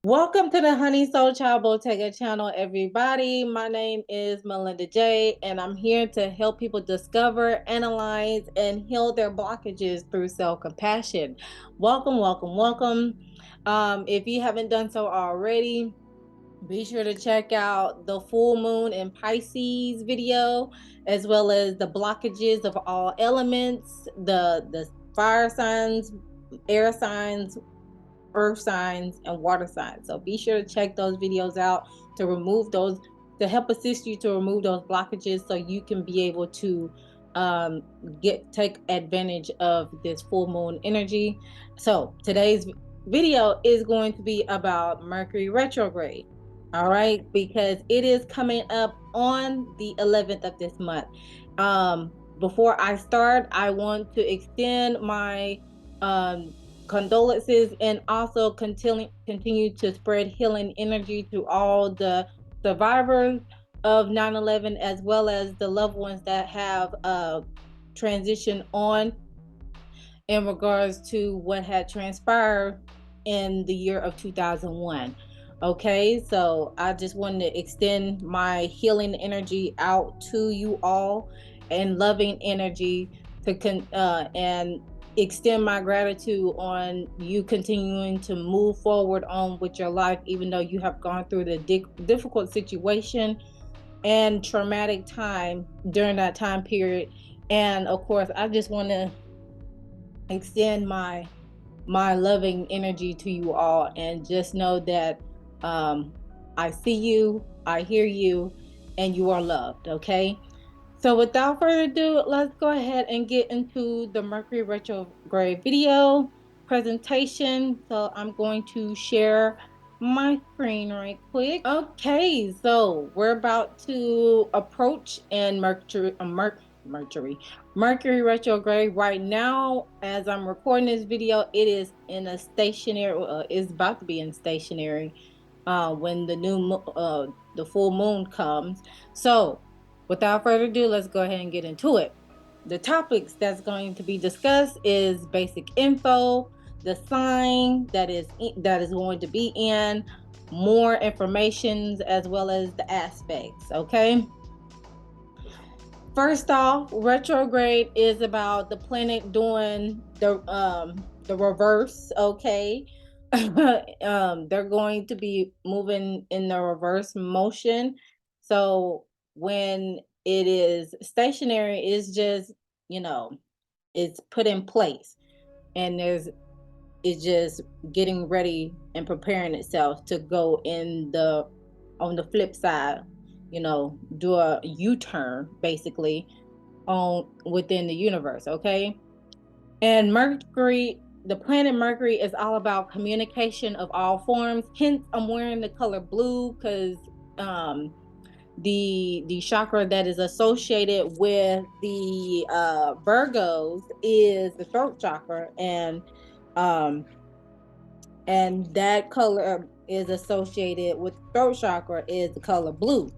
Welcome to the Honey Soul Child Bottega channel, everybody. My name is Melinda J, and I'm here to help people discover, analyze, and heal their blockages through self-compassion. Welcome, welcome, welcome. If you haven't done so already, be sure to check out the full moon in Pisces video, as well as the blockages of all elements, the fire signs, air signs, earth signs, and water signs. So be sure to check those videos out to remove those, to help assist you to remove those blockages so you can be able to take advantage of this full moon energy. So today's video is going to be about Mercury retrograde. All right, because it is coming up on the 11th of this month. Before I start, I want to extend my condolences and also continue to spread healing energy to all the survivors of 9/11, as well as the loved ones that have transitioned on in regards to what had transpired in the year of 2001. Okay, so I just wanted to extend my healing energy out to you all and loving energy and extend my gratitude on you continuing to move forward on with your life, even though you have gone through the difficult situation and traumatic time during that time period. And of course, I just want to extend my loving energy to you all, and just know that I see you, I hear you, and you are loved. Okay, so without further ado, let's go ahead and get into the Mercury retrograde video presentation. So I'm going to share my screen right quick. Okay, so we're about to approach and Mercury retrograde right now. As I'm recording this video, it is in a stationary. It's about to be in stationary when the full moon comes. So without further ado, let's go ahead and get into it. The topics that's going to be discussed is basic info, the sign that is going to be in, more information, as well as the aspects. Okay. First off, retrograde is about the planet doing the reverse. Okay. They're going to be moving in the reverse motion. So when it is stationary, it's just, you know, it's put in place, and it's just getting ready and preparing itself to go on the flip side, do a U-turn basically on within the universe. Okay. And Mercury, the planet Mercury, is all about communication of all forms. Hence, I'm wearing the color blue because the chakra that is associated with the Virgos is the throat chakra, um, and that color is associated with the throat chakra is the color blue.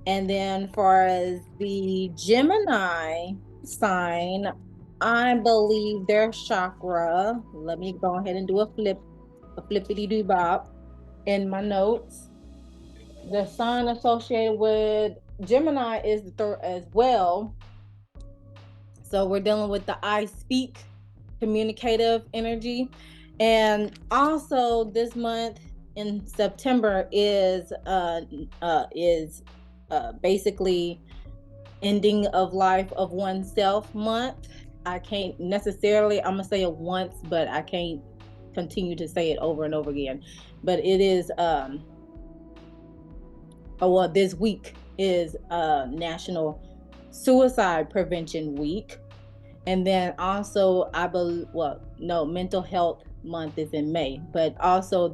And then, far as the Gemini sign, I believe their chakra. Let me go ahead and do a flippity doo bop in my notes. The sign associated with Gemini is the third as well. So we're dealing with the I speak communicative energy. And also this month in September is basically ending of life of oneself month. I can't necessarily, I'm gonna say it once, but I can't continue to say it over and over again. But it is this week is National Suicide Prevention Week. And then also, I believe, well, no, Mental Health Month is in May, but also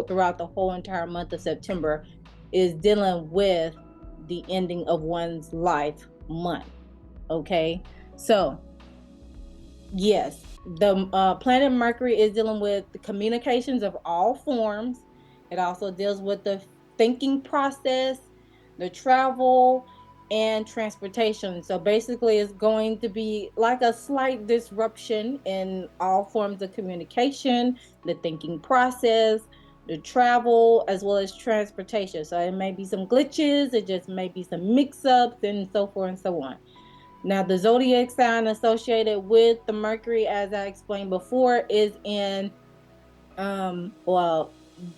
throughout the whole entire month of September is dealing with the ending of one's life month. Okay, so yes, the planet Mercury is dealing with the communications of all forms. It also deals with the thinking process, the travel, and transportation. So basically, it's going to be like a slight disruption in all forms of communication, the thinking process, the travel, as well as transportation. So it may be some glitches, it just may be some mix-ups, and so forth and so on. Now, the zodiac sign associated with the Mercury, as I explained before, is in well,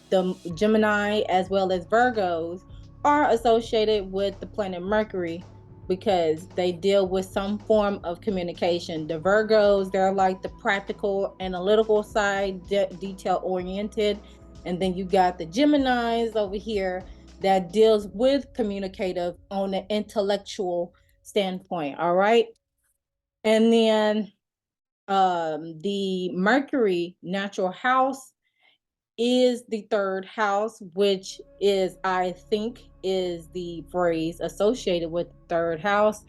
the Gemini as well as Virgos are associated with the planet Mercury because they deal with some form of communication. The Virgos, they're like the practical, analytical side, detail oriented. And then you got the Geminis over here that deals with communicative on an intellectual standpoint. All right. And then the Mercury natural house is the third house, which is, I think, is the phrase associated with the third house,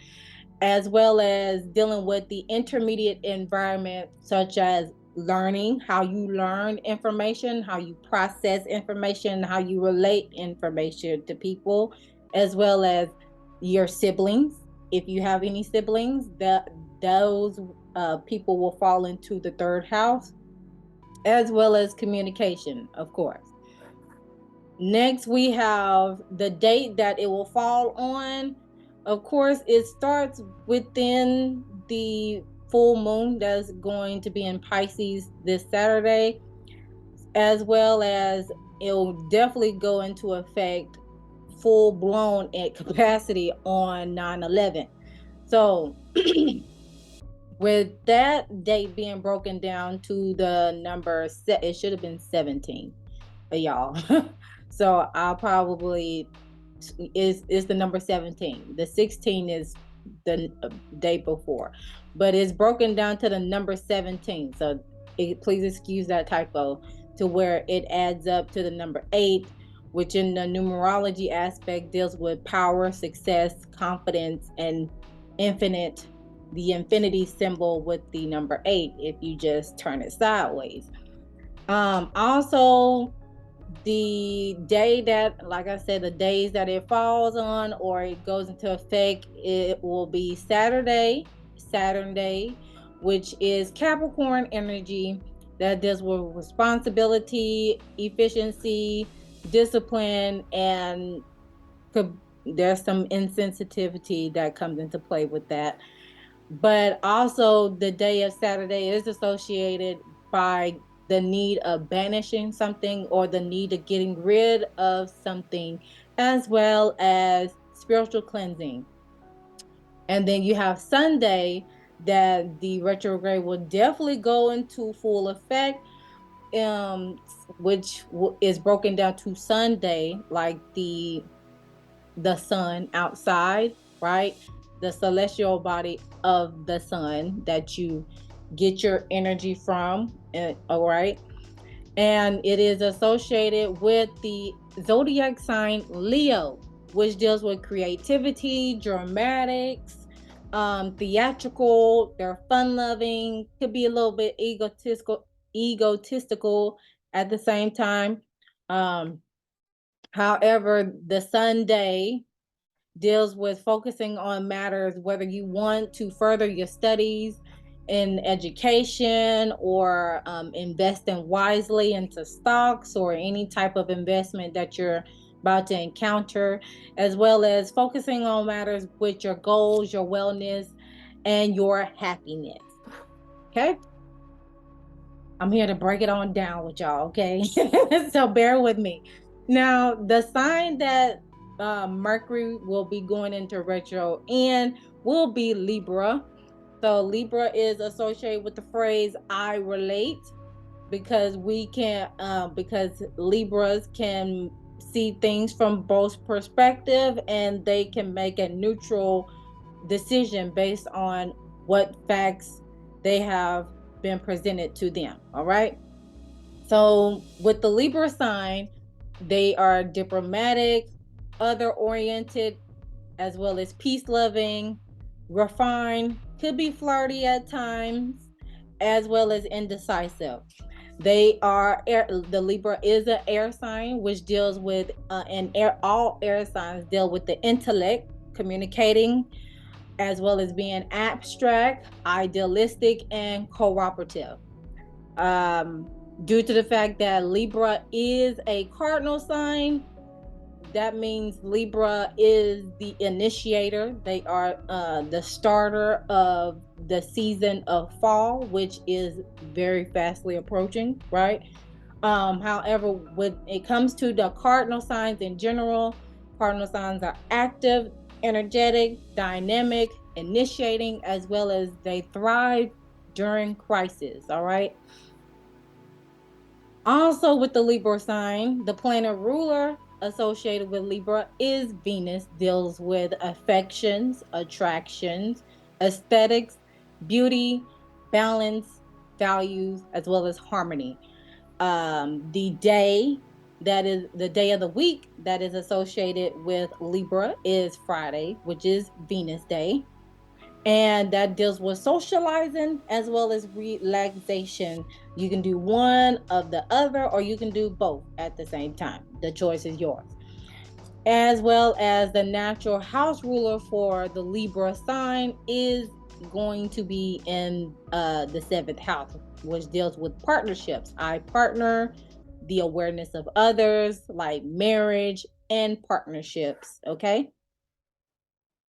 as well as dealing with the intermediate environment, such as learning, how you learn information, how you process information, how you relate information to people, as well as your siblings. If you have any siblings, those people will fall into the third house, as well as communication, of course. Next, we have the date that it will fall on. Of course, it starts within the full moon that's going to be in Pisces this Saturday, as well as it'll definitely go into effect full blown at capacity on 9/11. So, with that date being broken down to the number, it should have been 17, y'all. So I'll probably is the number 17. The 16 is the day before, but it's broken down to the number 17. So please excuse that typo, to where it adds up to the number 8, which in the numerology aspect deals with power, success, confidence, and infinite, the infinity symbol with the number 8 if you just turn it sideways. Also, the day that, like I said, the days that it falls on or it goes into effect, it will be Saturn Day, which is Capricorn energy that deals with responsibility, efficiency, discipline, and there's some insensitivity that comes into play with that. But also, the day of Saturday is associated by the need of banishing something or the need of getting rid of something, as well as spiritual cleansing. And then you have Sunday, that the retrograde will definitely go into full effect, which is broken down to Sunday, like the sun outside, right? The celestial body of the sun that you get your energy from, all right? And it is associated with the zodiac sign Leo, which deals with creativity, dramatics, theatrical. They're fun-loving, could be a little bit egotistical at the same time. However, the Sunday deals with focusing on matters, whether you want to further your studies in education or investing wisely into stocks or any type of investment that you're about to encounter, as well as focusing on matters with your goals, your wellness, and your happiness. Okay. I'm here to break it on down with y'all, okay? So bear with me. Now, the sign that Mercury will be going into retro in will be Libra. So Libra is associated with the phrase "I relate," because because Libras can see things from both perspective, and they can make a neutral decision based on what facts they have been presented to them. All right. So with the Libra sign, they are diplomatic, other oriented, as well as peace loving, refined, could be flirty at times, as well as indecisive. They are the Libra is an air sign, which deals with all air signs deal with the intellect, communicating, as well as being abstract, idealistic, and cooperative. Due to the fact that Libra is a cardinal sign, that means Libra is the initiator. They are the starter of the season of fall, which is very fastly approaching, right? However, when it comes to the cardinal signs in general, cardinal signs are active, energetic, dynamic, initiating, as well as they thrive during crisis. All right. Also, with the Libra sign, the planet ruler associated with Libra is Venus, deals with affections, attractions, aesthetics, beauty, balance, values, as well as harmony. The day that is the day of the week that is associated with Libra is Friday, which is Venus Day. And that deals with socializing as well as relaxation. You can do one of the other, or you can do both at the same time. The choice is yours. As well as the natural house ruler for the Libra sign is going to be in the seventh house, which deals with partnerships. I partner, the awareness of others, like marriage and partnerships. Okay.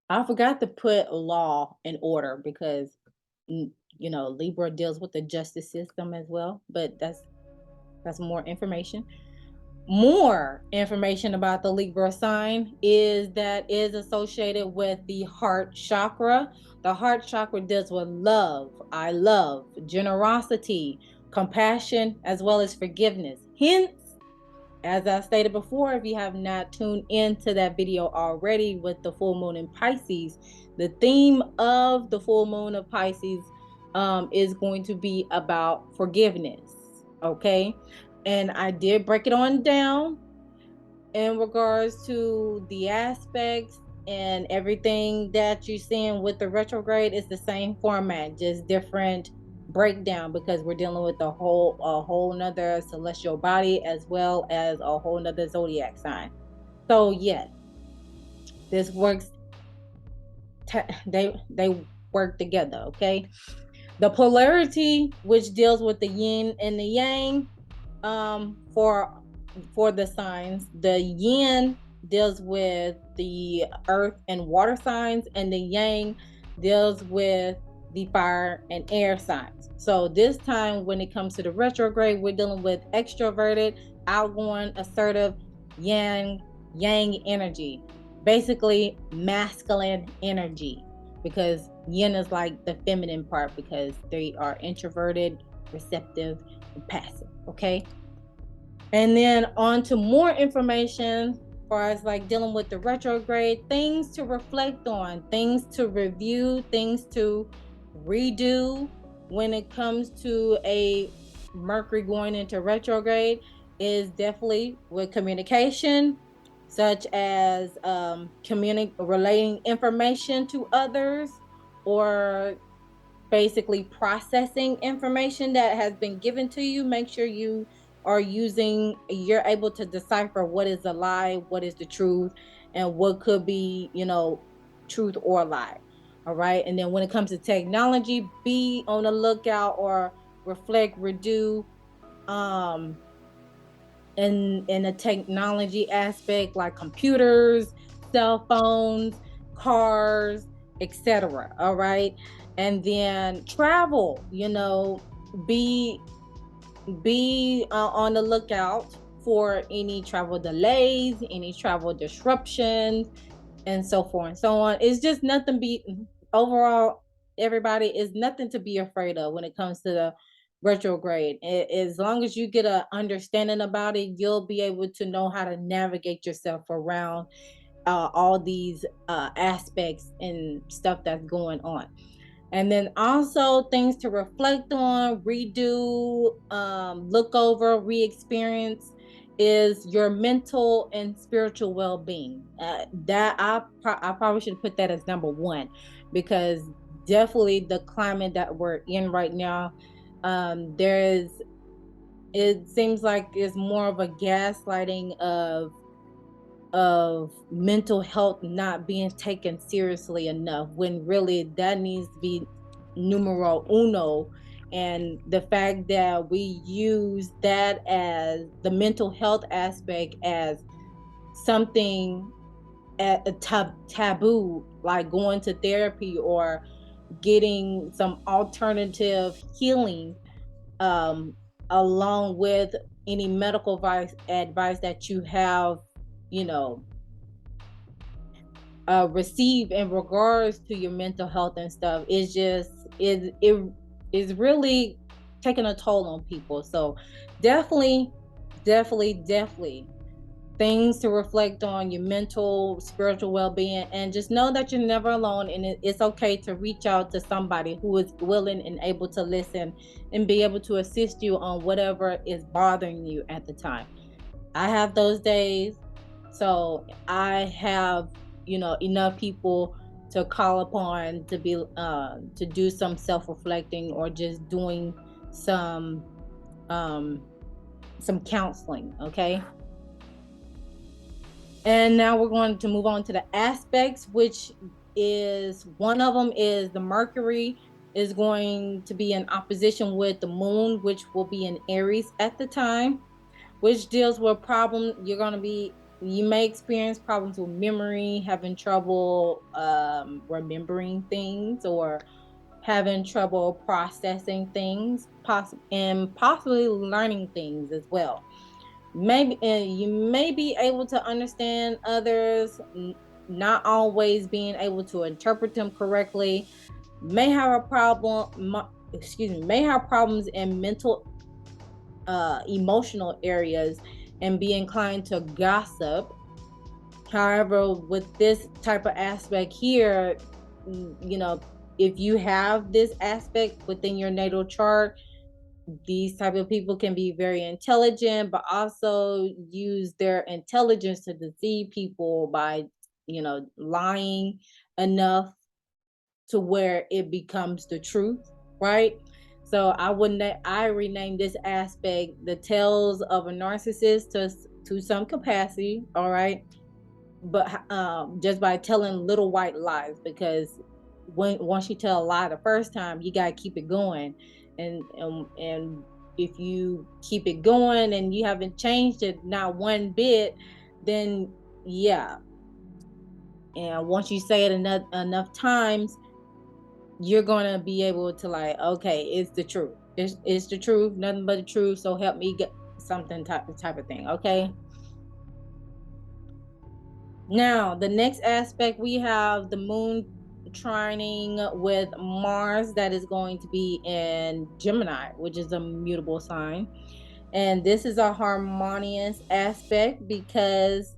I forgot to put law in order because Libra deals with the justice system as well, but that's more information. More information about the Libra sign is that is associated with the heart chakra. The heart chakra deals with love, I love, generosity, compassion, as well as forgiveness. Hence, as I stated before, if you have not tuned into that video already with the full moon in Pisces, the theme of the full moon of Pisces is going to be about forgiveness. Okay. And I did break it on down in regards to the aspects and everything that you're seeing with the retrograde. It's the same format, just different breakdown, because we're dealing with a whole nother celestial body as well as a whole nother zodiac sign. So yes, this works. They work together. Okay. The polarity, which deals with the yin and the yang, for the signs, the yin deals with the earth and water signs, and the yang deals with the fire and air signs. So this time, when it comes to the retrograde, we're dealing with extroverted, outgoing, assertive, yang energy, basically masculine energy, because yin is like the feminine part, because they are introverted, receptive, and passive. Okay. And then on to more information as far as like dealing with the retrograde, things to reflect on, things to review, things to redo when it comes to a Mercury going into retrograde is definitely with communication, such as relating information to others, or basically processing information that has been given to you. Make sure you're able to decipher what is a lie, what is the truth, and what could be, truth or lie. All right. And then when it comes to technology, be on the lookout or reflect, redo, um, in a technology aspect, like computers, cell phones, cars, etc. All right. And then travel, be on the lookout for any travel delays, any travel disruptions, and so forth and so on. It's just nothing be overall, everybody, is nothing to be afraid of when it comes to the retrograde. As long as you get an understanding about it, you'll be able to know how to navigate yourself around all these aspects and stuff that's going on. And then also things to reflect on, redo, look over, re-experience is your mental and spiritual well-being. That I probably should put that as number one, because definitely the climate that we're in right now, it seems like it's more of a gaslighting of mental health not being taken seriously enough, when really that needs to be numero uno And the fact that we use that as the mental health aspect as something at a taboo, like going to therapy or getting some alternative healing, um, along with any medical advice that you have, you know, receive in regards to your mental health and stuff, is just it is really taking a toll on people. So definitely, definitely things to reflect on your mental, spiritual well-being, and just know that you're never alone, and it's okay to reach out to somebody who is willing and able to listen and be able to assist you on whatever is bothering you at the time. I have those days, so I have, enough people to call upon to be to do some self-reflecting or just doing some um some counseling, okay? And now we're going to move on to the aspects, which is one of them is the Mercury is going to be in opposition with the moon, which will be in Aries at the time, which deals with problem. You may experience problems with memory, having trouble remembering things, or having trouble processing things, and possibly learning things as well. Maybe you may be able to understand others, not always being able to interpret them correctly. May have a may have problems in mental, emotional areas, and be inclined to gossip. However, with this type of aspect here, if you have this aspect within your natal chart, these type of people can be very intelligent, but also use their intelligence to deceive people by, lying enough to where it becomes the truth, right? So I rename this aspect the tales of a narcissist to some capacity, all right? But just by telling little white lies, because once you tell a lie the first time, you gotta keep it going, and if you keep it going and you haven't changed it not one bit, then yeah, and once you say it enough times, you're gonna be able to, like, okay, it's the truth. It's the truth, nothing but the truth. So help me get something type of thing. Okay. Now, the next aspect, we have the moon trining with Mars that is going to be in Gemini, which is a mutable sign. And this is a harmonious aspect because,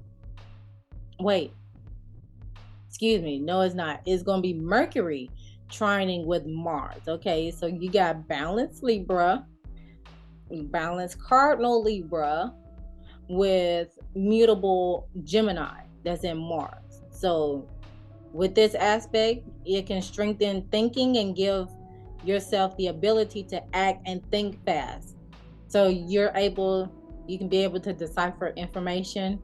wait, excuse me, no, it's not. It's going to be Mercury trining with Mars. Okay, so you got balanced Libra, balanced cardinal Libra with mutable Gemini that's in Mars. So with this aspect, it can strengthen thinking and give yourself the ability to act and think fast. So you can be able to decipher information,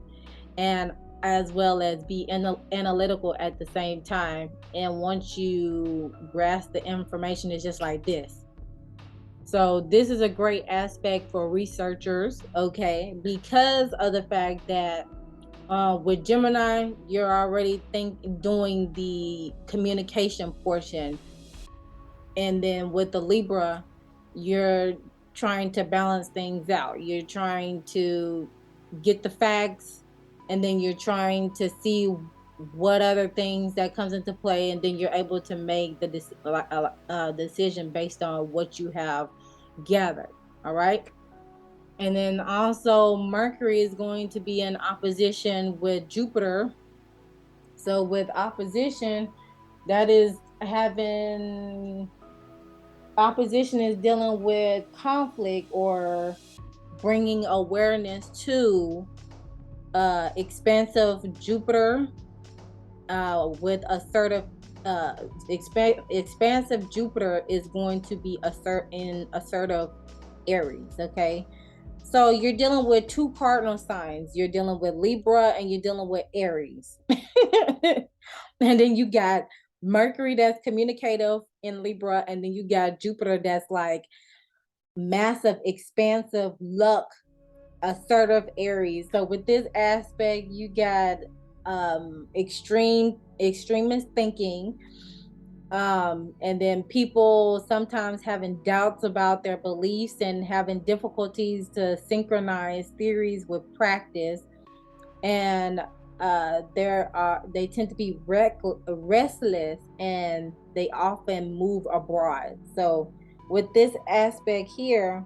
and as well as be analytical at the same time. And once you grasp the information, it's just like this. So this is a great aspect for researchers, okay, because of the fact that with Gemini, you're already doing the communication portion, and then with the Libra, you're trying to balance things out. You're trying to get the facts, and then you're trying to see what other things that comes into play, and then you're able to make the decision based on what you have gathered. All right. And then also Mercury is going to be in opposition with Jupiter. So with opposition, that is having opposition is dealing with conflict or bringing awareness to expansive Jupiter, with assertive expansive Jupiter is going to be assertive Aries. Okay. So you're dealing with two cardinal signs. You're dealing with Libra and you're dealing with Aries. And then you got Mercury that's communicative in Libra, and then you got Jupiter that's like massive, expansive, luck, assertive Aries. So with this aspect, you got extremist thinking, and then people sometimes having doubts about their beliefs and having difficulties to synchronize theories with practice. And they tend to be restless, and they often move abroad. So with this aspect here,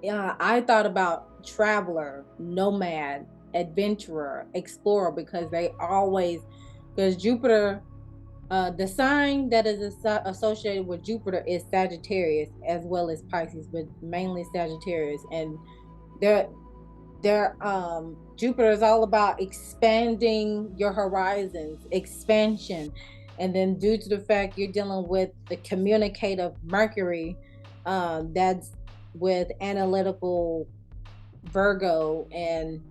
I thought about traveler, nomad, adventurer, explorer, because Jupiter, the sign that is associated with Jupiter is Sagittarius as well as Pisces, but mainly Sagittarius. And they're Jupiter is all about expanding your horizons, expansion. And then due to the fact you're dealing with the communicative Mercury, that's with analytical Virgo and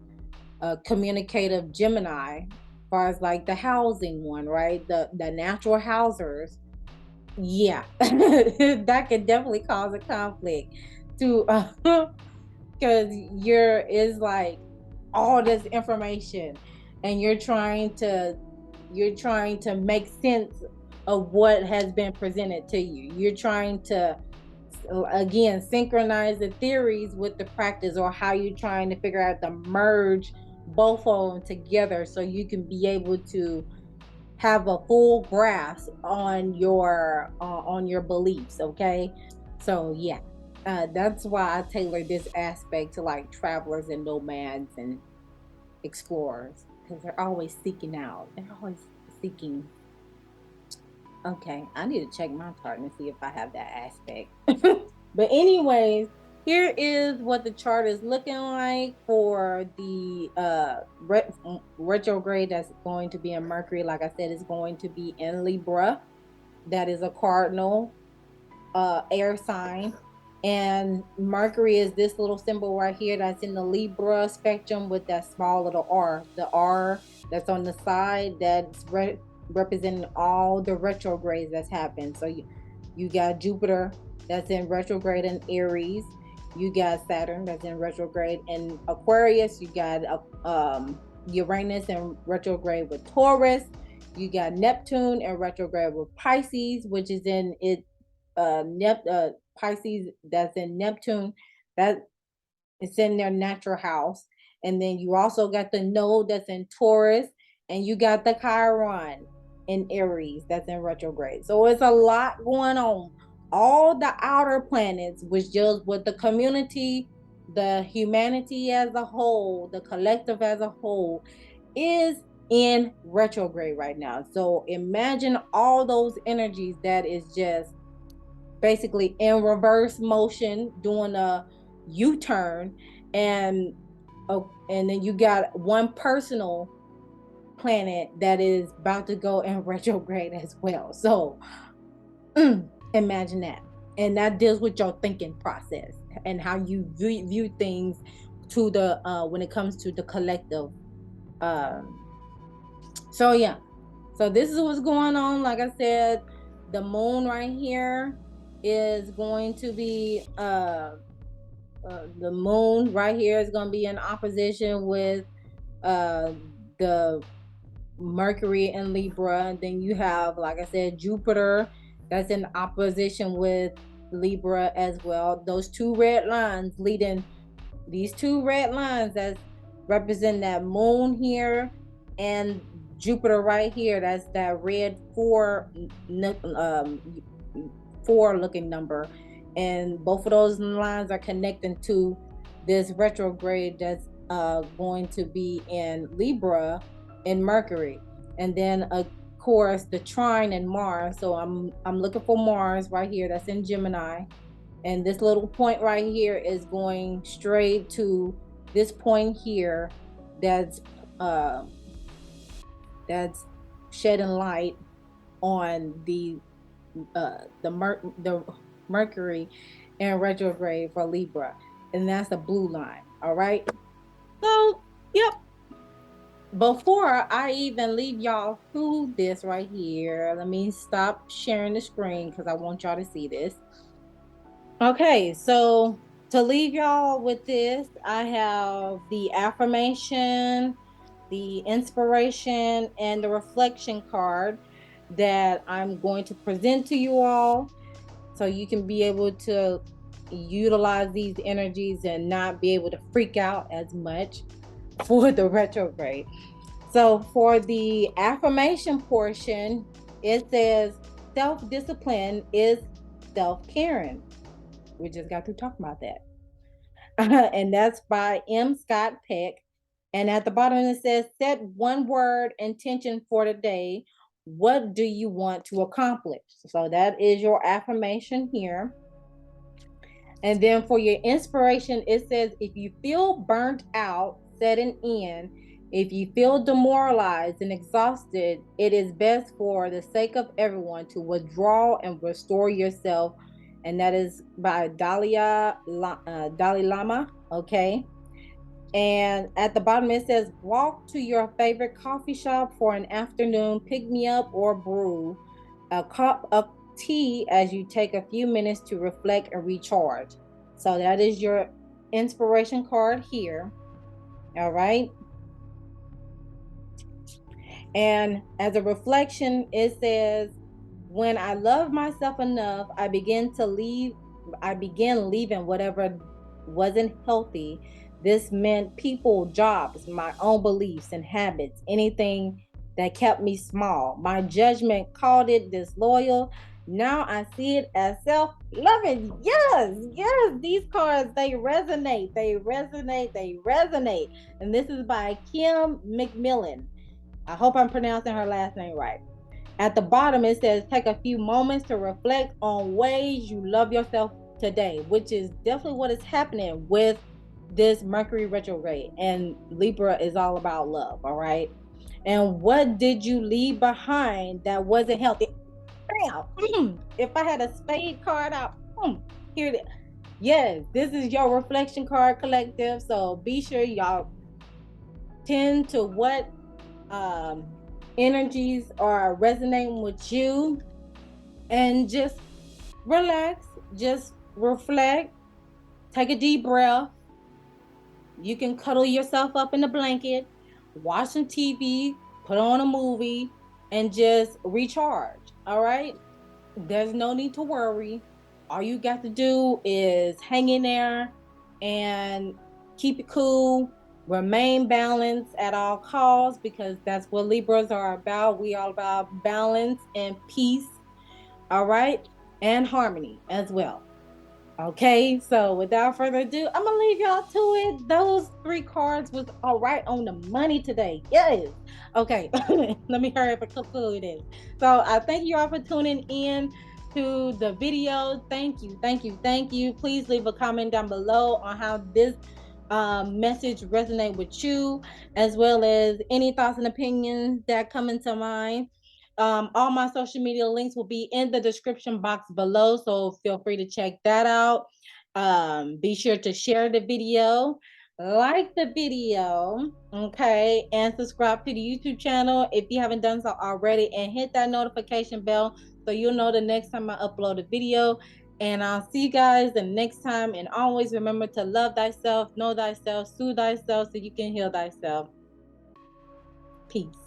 communicative Gemini, as far as like the housing one, right? The natural housers. Yeah, that could definitely cause a conflict to because you're is like all this information, and you're trying to make sense of what has been presented to you. You're trying to again synchronize the theories with the practice, or how you're trying to figure out to merge both of them together so you can be able to have a full grasp on your beliefs. Okay, so yeah, that's why I tailor this aspect to like travelers and nomads and explorers, because they're always seeking out, they're always seeking. Okay, I need to check my chart and see if I have that aspect. But anyways, here is what the chart is looking like for the retrograde that's going to be in Mercury. Like I said, it's going to be in Libra. That is a cardinal air sign. And Mercury is this little symbol right here that's in the Libra spectrum with that small little R. The R that's on the side, that's representing all the retrogrades that's happened. So you got Jupiter that's in retrograde in Aries. You got Saturn that's in retrograde in Aquarius. You got Uranus in retrograde with Taurus. You got Neptune in retrograde with Pisces, which is in it Pisces that's in Neptune, that it's in their natural house. And then you also got the node that's in Taurus, and you got the Chiron in Aries that's in retrograde. So it's a lot going on. All the outer planets, which deals with the community, the humanity as a whole, the collective as a whole, is in retrograde right now. So imagine all those energies that is just basically in reverse motion, doing a U-turn. And and then you got one personal planet that is about to go in retrograde as well. So imagine that. And that deals with your thinking process and how you view things to the when it comes to the collective. So yeah, so this is what's going on. Like I said, the moon right here is going to be the moon right here is going to be in opposition with uh the Mercury in Libra. And then you have, like I said, Jupiter that's in opposition with Libra as well. Those two red lines leading, these two red lines that represent that moon here and Jupiter right here. That's that red four looking number. And both of those lines are connecting to this retrograde that's going to be in Libra in Mercury. And then of course the trine in Mars. So I'm looking for Mars right here, that's in Gemini. And this little point right here is going straight to this point here that's that's shedding light on the Mercury in retrograde for Libra, and that's the blue line. All right. So, yep, before I even leave y'all through this right here, let me stop sharing the screen because I want y'all to see this. Okay, so to leave y'all with this, I have the affirmation, the inspiration, and the reflection card that I'm going to present to you all so you can be able to utilize these energies and not be able to freak out as much for the retrograde. So for the affirmation portion, it says self-discipline is self-caring. We just got through talking about that. And that's by M. Scott Peck. And at the bottom it says, set one word intention for the day. What do you want to accomplish? So that is your affirmation here. And then for your inspiration, it says, if you feel burnt out, setting in, if you feel demoralized and exhausted, it is best for the sake of everyone to withdraw and restore yourself. And that is by Dalai Lama. Okay. And at the bottom, it says, walk to your favorite coffee shop for an afternoon pick me up or brew a cup of tea as you take a few minutes to reflect and recharge. So that is your inspiration card here. All right. And as a reflection, it says, when I love myself enough, I began leaving whatever wasn't healthy. This meant people, jobs, my own beliefs and habits, anything that kept me small. My judgment called it disloyal. Now I see it as self-loving. Yes, yes, these cards, they resonate, they resonate, they resonate. And this is by Kim McMillan. I hope I'm pronouncing her last name right. At the bottom, it says, take a few moments to reflect on ways you love yourself today, which is definitely what is happening with this Mercury retrograde. And Libra is all about love, all right? And what did you leave behind that wasn't healthy? If I had a spade card out, here it is. Yes, this is your reflection card collective. So be sure y'all tend to what energies are resonating with you, and just relax, just reflect, take a deep breath. You can cuddle yourself up in the blanket, watch some TV, put on a movie, and just recharge. All right, there's no need to worry. All you got to do is hang in there and keep it cool, remain balanced at all costs, because that's what Libras are about. We all about balance and peace, all right, and harmony as well. Okay, so without further ado, I'm gonna leave y'all to it. Those three cards was all right on the money today. Yes. Okay, let me hurry up and conclude this. So I thank you all for tuning in to the video. Thank you, thank you, thank you. Please leave a comment down below on how this message resonate with you, as well as any thoughts and opinions that come into mind. All my social media links will be in the description box below, so feel free to check that out. Be sure to share the video, like the video, okay, and subscribe to the YouTube channel if you haven't done so already, and hit that notification bell so you'll know the next time I upload a video. And I'll see you guys the next time. And always remember to love thyself, know thyself, soothe thyself so you can heal thyself. Peace.